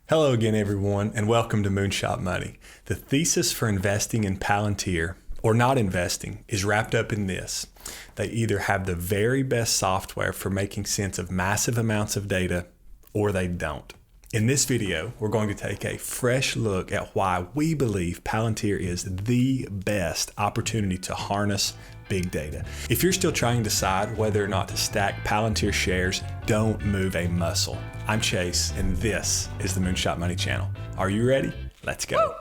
Hello again, everyone, and welcome to MoonShot Money. The thesis for investing in Palantir, or not investing, is wrapped up in this. They either have the very best software for making sense of massive amounts of data, or they don't. In this video, we're going to take a fresh look at why we believe Palantir is the best opportunity to harness big data. If you're still trying to decide whether or not to stack Palantir shares, don't move a muscle. I'm Chase, and this is the MoonShot Money channel. Are you ready? Let's go.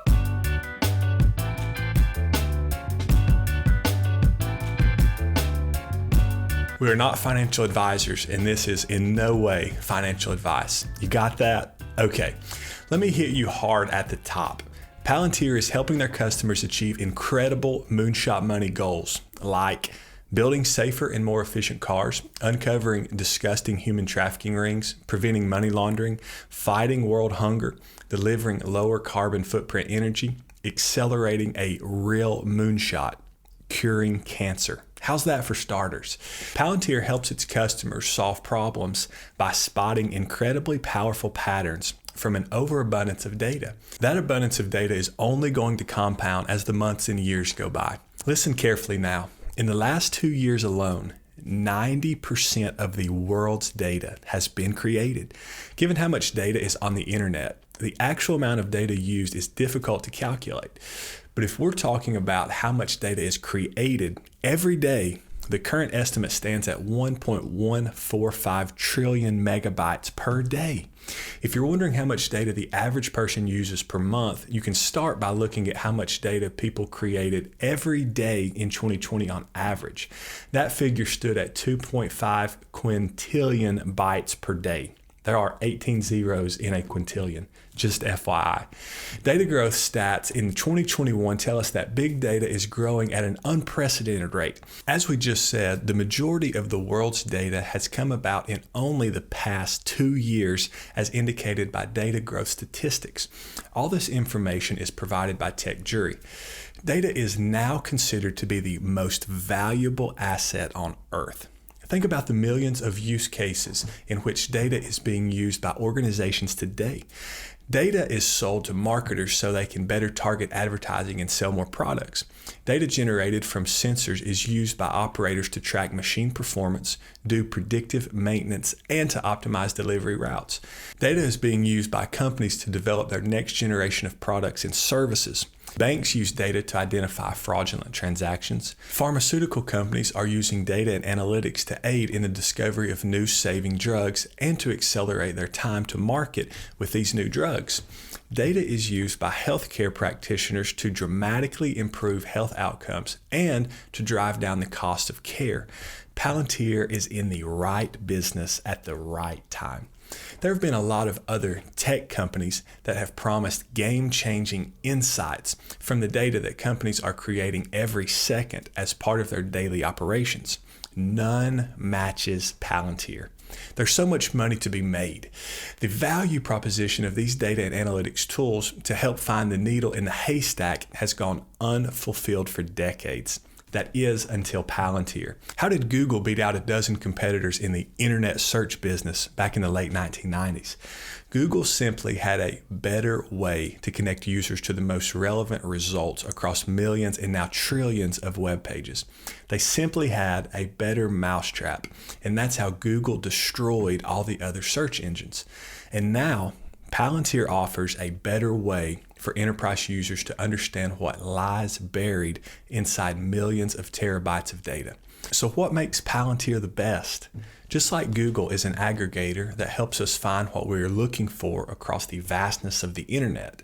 We are not financial advisors, and this is in no way financial advice. You got that? Okay, let me hit you hard at the top. Palantir is helping their customers achieve incredible MoonShot Money goals, like building safer and more efficient cars, uncovering disgusting human trafficking rings, preventing money laundering, fighting world hunger, delivering lower carbon footprint energy, accelerating a real moonshot, curing cancer. How's that for starters? Palantir helps its customers solve problems by spotting incredibly powerful patterns from an overabundance of data. That abundance of data is only going to compound as the months and years go by. Listen carefully now. In the last 2 years alone, 90% of the world's data has been created. Given how much data is on the internet, the actual amount of data used is difficult to calculate. But if we're talking about how much data is created every day, the current estimate stands at 1.145 trillion megabytes per day. If you're wondering how much data the average person uses per month, you can start by looking at how much data people created every day in 2020 on average. That figure stood at 2.5 quintillion bytes per day. There are 18 zeros in a quintillion, just FYI. Data growth stats in 2021 tell us that big data is growing at an unprecedented rate. As we just said, the majority of the world's data has come about in only the past 2 years, as indicated by data growth statistics. All this information is provided by TechJury. Data is now considered to be the most valuable asset on Earth. Think about the millions of use cases in which data is being used by organizations today. Data is sold to marketers so they can better target advertising and sell more products. Data generated from sensors is used by operators to track machine performance, do predictive maintenance, and to optimize delivery routes. Data is being used by companies to develop their next generation of products and services. Banks use data to identify fraudulent transactions. Pharmaceutical companies are using data and analytics to aid in the discovery of new saving drugs and to accelerate their time to market with these new drugs. Data is used by healthcare practitioners to dramatically improve health outcomes and to drive down the cost of care. Palantir is in the right business at the right time. There have been a lot of other tech companies that have promised game-changing insights from the data that companies are creating every second as part of their daily operations. None matches Palantir. There's so much money to be made. The value proposition of these data and analytics tools to help find the needle in the haystack has gone unfulfilled for decades. That is, until Palantir. How did Google beat out a dozen competitors in the internet search business back in the late 1990s? Google simply had a better way to connect users to the most relevant results across millions and now trillions of web pages. They simply had a better mousetrap, and that's how Google destroyed all the other search engines. And now, Palantir offers a better way for enterprise users to understand what lies buried inside millions of terabytes of data. So what makes Palantir the best? Just like Google is an aggregator that helps us find what we're looking for across the vastness of the internet,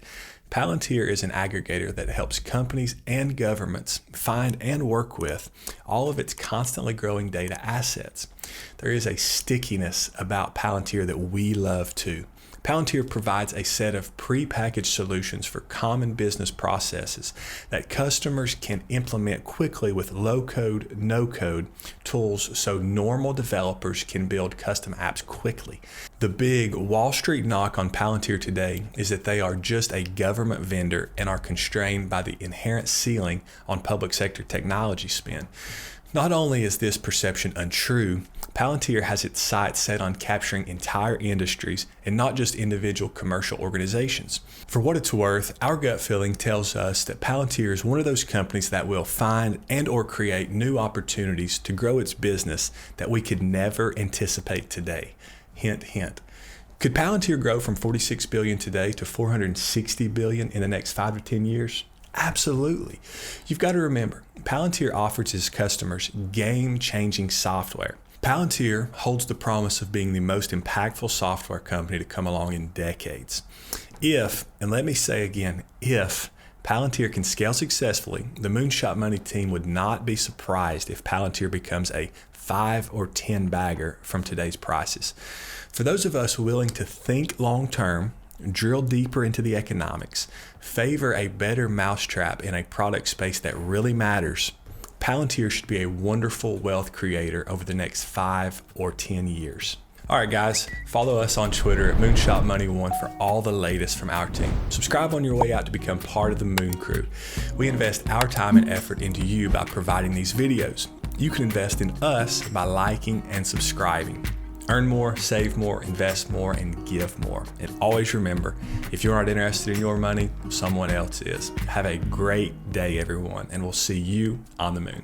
Palantir is an aggregator that helps companies and governments find and work with all of its constantly growing data assets. There is a stickiness about Palantir that we love too. Palantir provides a set of pre-packaged solutions for common business processes that customers can implement quickly with low-code, no-code tools so normal developers can build custom apps quickly. The big Wall Street knock on Palantir today is that they are just a government vendor and are constrained by the inherent ceiling on public sector technology spend. Not only is this perception untrue, Palantir has its sights set on capturing entire industries and not just individual commercial organizations. For what it's worth, our gut feeling tells us that Palantir is one of those companies that will find and or create new opportunities to grow its business that we could never anticipate today. Hint, hint. Could Palantir grow from $46 billion today to $460 billion in the next 5 to 10 years? Absolutely. You've got to remember, Palantir offers its customers game-changing software. Palantir holds the promise of being the most impactful software company to come along in decades. If, and let me say again, if Palantir can scale successfully, the MoonShot Money team would not be surprised if Palantir becomes a 5 or 10 bagger from today's prices. For those of us willing to think long-term, drill deeper into the economics, favor a better mousetrap in a product space that really matters, Palantir should be a wonderful wealth creator over the next 5 or 10 years. All right, guys, follow us on Twitter at MoonShot Money 1 for all the latest from our team. Subscribe on your way out to become part of the Moon Crew. We invest our time and effort into you by providing these videos. You can invest in us by liking and subscribing. Earn more, save more, invest more, and give more. And always remember, if you're not interested in your money, someone else is. Have a great day, everyone, and we'll see you on the moon.